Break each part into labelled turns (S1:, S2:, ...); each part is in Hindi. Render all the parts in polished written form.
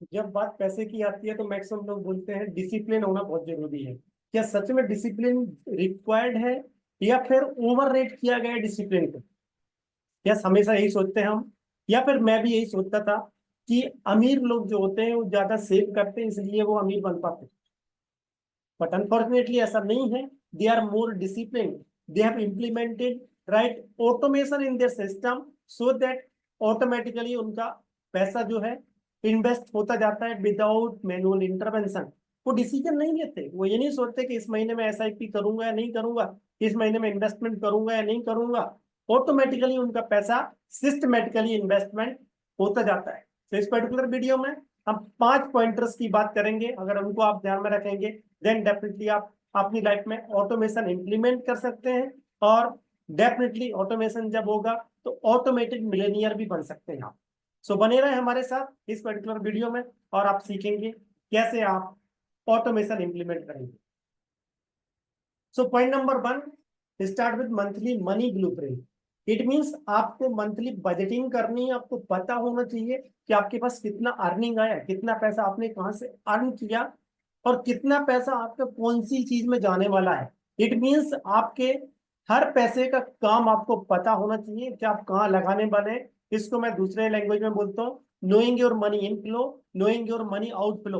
S1: जब बात पैसे की आती है तो मैक्सिमम लोग बोलते हैं डिसिप्लिन होना बहुत जरूरी है। क्या सच में डिसिप्लिन रिक्वायर्ड है, या फिर ओवर रेट किया गया है डिसिप्लिन को? यस, हमेशा यही सोचते हैं हम, या फिर मैं भी यही सोचता था कि अमीर लोग जो होते हैं वो ज्यादा सेव करते हैं इसलिए वो अमीर बन पाते हैं। बट अनफॉर्चुनेटली ऐसा नहीं है। They are more discipline. They have implemented right automation in their system, so that automatically उनका पैसा जो है इन्वेस्ट होता जाता है विदाउट मैनुअल इंटरवेंशन। वो डिसीजन नहीं लेते, वो ये नहीं सोचते कि इस महीने में एसआईपी करूंगा या नहीं करूंगा, इस महीने में इन्वेस्टमेंट करूंगा या नहीं करूंगा। ऑटोमेटिकली उनका पैसा सिस्टमेटिकली इन्वेस्टमेंट होता जाता है। तो इस पर्टिकुलर वीडियो में हम 5 पॉइंटर्स की बात करेंगे। अगर उनको आप ध्यान में रखेंगे देन डेफिनेटली आप अपनी लाइफ में ऑटोमेशन इंप्लीमेंट कर सकते हैं। और डेफिनेटली ऑटोमेशन जब होगा तो ऑटोमेटेड मिलेनियर भी बन सकते हैं आप। सो बने रहे हमारे साथ इस पर्टिकुलर वीडियो में और आप सीखेंगे कैसे आप ऑटोमेशन इंप्लीमेंट करेंगे। So point number 1, start with monthly money blueprint. It means आपको मंथली बजटिंग करनी है। आपको पता होना चाहिए कि आपके पास कितना अर्निंग आया, कितना पैसा आपने कहां से अर्न किया, और कितना पैसा आपका कौन सी चीज में जाने वाला है। इट मींस आपके हर पैसे का काम आपको पता होना चाहिए कि आप कहाँ लगाने वाले हैं। इसको मैं दूसरे लैंग्वेज में बोलता हूँ knowing your money inflow, knowing your money outflow.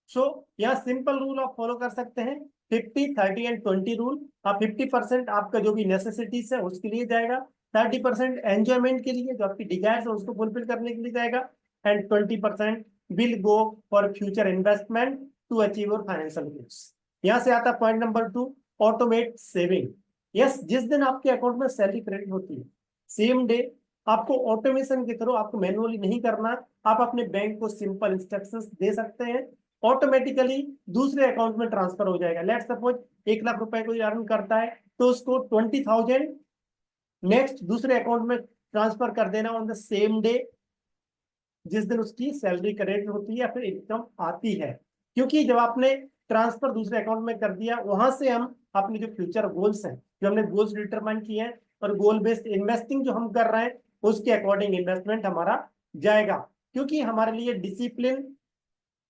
S1: So यहाँ सिंपल रूल आप फॉलो कर सकते हैं, 50 30 एंड 20 रूल। आप 50% आपका जो भी नेसेसिटीज है उसके लिए जाएगा, 30% एंजॉयमेंट के लिए, जो आपकी डिजायर्स है उसको फुलफिल करने के लिए जाएगा, and 20% will go for future investment to achieve your financial goals. यहाँ से आता है point number 2, automate saving. Yes, जिस दिन आपके अकाउंट में सैलरी क्रेडिट होती है सेम डे आपको ऑटोमेशन के थ्रू, आपको मैनुअली नहीं करना, आप अपने बैंक को सिंपल इंस्ट्रक्शंस दे सकते हैं, ऑटोमेटिकली दूसरे अकाउंट में ट्रांसफर हो जाएगा। लेट सपोज 1 लाख रुपए कोई अर्न करता है तो उसको 20,000 नेक्स्ट दूसरे अकाउंट में ट्रांसफर कर देना ऑन द सेम डे, जिस दिन उसकी सैलरी क्रेडिट होती है या फिर इनकम आती है। क्योंकि जब आपने ट्रांसफर दूसरे अकाउंट में कर दिया, वहां से हम अपने जो फ्यूचर गोल्स हैं, जो हमने गोल्स डिटरमाइन किए हैं और गोल बेस्ड इन्वेस्टिंग जो हम कर रहे हैं उसके अकॉर्डिंग इन्वेस्टमेंट हमारा जाएगा। क्योंकि हमारे लिए डिसिप्लिन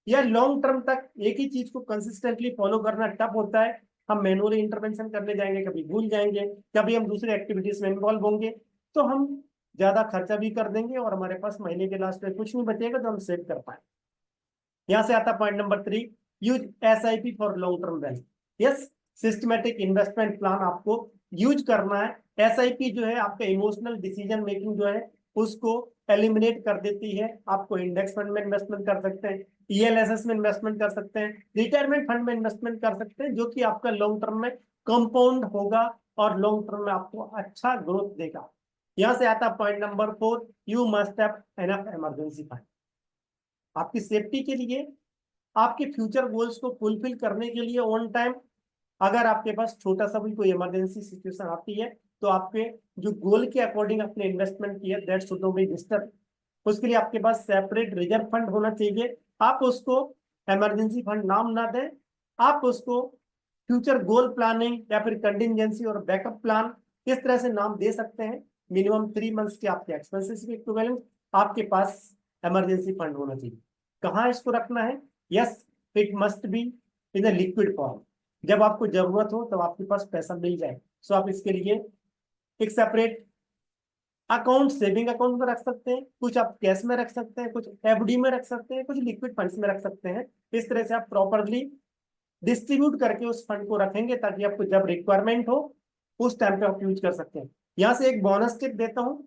S1: या लॉन्ग टर्म तक एक ही चीज को कंसिस्टेंटली फॉलो करना टफ होता है। हम मैनुअली इंटरवेंशन करने जाएंगे, कभी भूल जाएंगे, कभी हम दूसरे एक्टिविटीज में इन्वॉल्व होंगे, तो हम ज्यादा खर्चा भी कर देंगे और हमारे पास महीने के लास्ट में कुछ नहीं बचेगा जो हम सेव कर पाए। यहां से आता point number 3, use SIP for long term wealth. Yes, systematic investment plan आपको यूज करना है। एसआईपी जो है आपका इमोशनल डिसीजन मेकिंग जो है उसको एलिमिनेट कर देती है। आपको इंडेक्स फंड में इन्वेस्टमेंट कर सकते हैं, ईएलएसएस में इन्वेस्टमेंट कर सकते हैं, रिटायरमेंट फंड में इन्वेस्टमेंट कर सकते हैं, जो कि आपका लॉन्ग टर्म में कंपाउंड होगा और लॉन्ग टर्म में आपको अच्छा ग्रोथ देगा। यहां से आता point number 4, you must have enough emergency fund. आपकी सेफ्टी के लिए, आपके फ्यूचर गोल्स को फुलफिल करने के लिए ऑन टाइम, अगर आपके पास छोटा सा भी कोई इमरजेंसी सिचुएशन आती है तो आपके जो गोल के अकॉर्डिंग अपने इन्वेस्टमेंट किया that should not be disturb. उसके लिए आपके पास सेपरेट रिजर्व फंड होना चाहिए। आप उसको इमरजेंसी फंड नाम ना दें, आप उसको फ्यूचर गोल प्लानिंग या फिर कंटिजेंसी और बैकअप प्लान इस तरह से नाम दे सकते हैं। मिनिमम 3 मंथ्स के आपके एक्सपेंसेस के इक्विवेलेंट आपके पास इमरजेंसी फंड होना चाहिए। कहाँ इसको रखना है? Yes, it must be in a liquid form. जब आपको जरूरत हो तब आपके पास पैसा मिल जाए। सो आप इसके लिए एक सेपरेट अकाउंट सेविंग अकाउंट में रख सकते हैं, कुछ आप कैश में रख सकते हैं, कुछ एफडी में रख सकते हैं, कुछ लिक्विड फंड्स में रख सकते हैं। इस तरह से आप प्रॉपरली डिस्ट्रीब्यूट करके उस फंड को रखेंगे ताकि आपको जब रिक्वायरमेंट हो उस टाइम पे आप यूज कर सकते हैं। यहां से एक बोनस टिप देता हूं,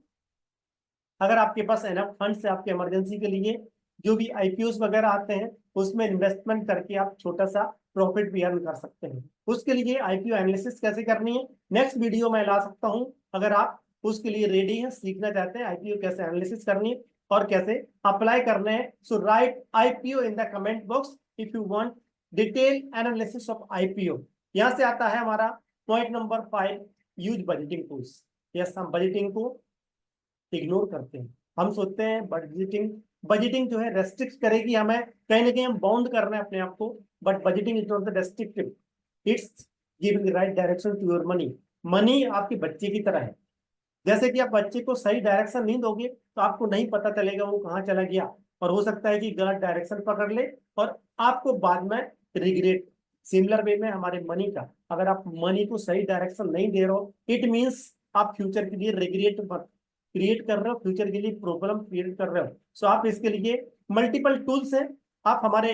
S1: अगर आपके पास एनफ फंड्स है आपके इमरजेंसी के लिए, जो भी आईपीओस वगैरह आते हैं उसमें इन्वेस्टमेंट करके आप छोटा सा प्रॉफिट भी अर्न कर सकते हैं। उसके लिए आईपीओ एनालिसिस कैसे करनी है नेक्स्ट वीडियो में ला सकता हूं, अगर आप उसके लिए रेडी हैं, सीखना चाहते हैं आईपीओ कैसे एनालिसिस करनी है और कैसे अप्लाई करने हैं। So write IPO in the comment box if you want detail analysis of IPO. यहां से आता है हमारा point number 5, use budgeting tools. Yes, हम बजटिंग को इग्नोर करते हैं। हम सोचते हैं बजटिंग बजटिंग जो है रेस्ट्रिक्ट करेगी हमें, कहीं ना कहीं हम बाउंड कर रहे हैं अपने आप को। But budgeting is not the restrictive, it's giving right direction to your money. Money आपके बच्चे की तरह है। जैसे कि आप बच्चे को सही डायरेक्शन नहीं दोगे तो आपको नहीं पता चलेगा वो कहाँ चला गया। और हो सकता है कि गलत डायरेक्शन पकड़ ले और आपको बाद में रिग्रेट। सिमिलर वे में हमारे मनी का, अगर आप मनी को सही डायरेक्शन नहीं दे रहे हो, इट मीन्स आप फ्यूचर के लिए रिग्रेट क्रिएट कर रहे हो, फ्यूचर के लिए प्रॉब्लम क्रिएट कर रहे हो। सो आप इसके लिए मल्टीपल टूल्स हैं, आप हमारे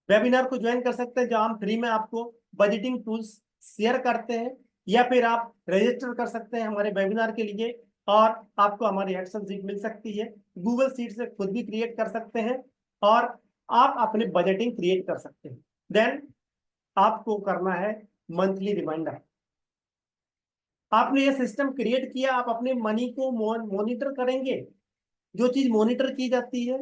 S1: वेबिनार को ज्वाइन कर सकते हैं जहां हम फ्री में आपको बजटिंग टूल्स शेयर करते हैं, या फिर आप रजिस्टर कर सकते हैं हमारे वेबिनार के लिए और आपको हमारी एक्सेल शीट मिल सकती है। गूगल शीट से खुद भी क्रिएट कर सकते हैं और आप अपने बजटिंग क्रिएट कर सकते हैं। देन आपको करना है मंथली रिमाइंडर। आपने ये सिस्टम क्रिएट किया, आप अपने मनी को मॉनिटर करेंगे। जो चीज मॉनिटर की जाती है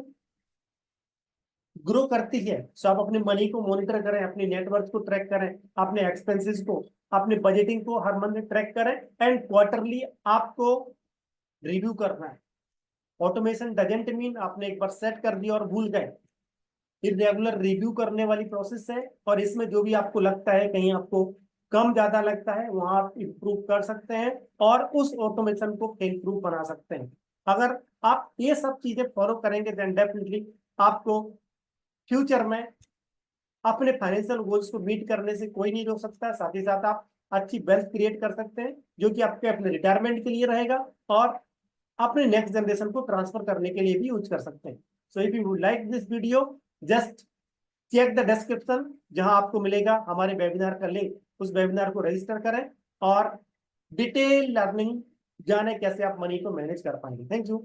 S1: ग्रो करती है। सो आप अपने मनी को मॉनिटर करें, अपने नेटवर्क को ट्रैक करें, अपने एक्सपेंसेस को, अपने बजटिंग को हर मंथ ट्रैक करें एंड क्वार्टरली आपको रिव्यू करना है। ऑटोमेशन डजेंट मीन आपने एक बार सेट कर दिया और भूल गए। इरेगुलर रिव्यू करने वाली प्रोसेस है और इसमें जो भी आपको लगता है कहीं आपको कम ज्यादा लगता है वहां आप इंप्रूव कर सकते हैं और उस ऑटोमेशन को इंप्रूव बना सकते हैं। अगर आप ये सब चीजें फॉलो करेंगे देन डेफिनेटली आपको फ्यूचर में अपने फाइनेंशियल गोल्स को मीट करने से कोई नहीं रोक सकता। साथ ही साथ आप अच्छी वेल्थ क्रिएट कर सकते हैं जो कि आपके अपने रिटायरमेंट के लिए रहेगा और अपने नेक्स्ट जनरेशन को ट्रांसफर करने के लिए भी यूज कर सकते हैं। So if you like this video, just check the description जहां आपको मिलेगा हमारे वेबिनार का लिंक। उस वेबिनार को रजिस्टर करें और डिटेल लर्निंग जाने कैसे आप मनी को मैनेज कर पाएंगे। Thank you.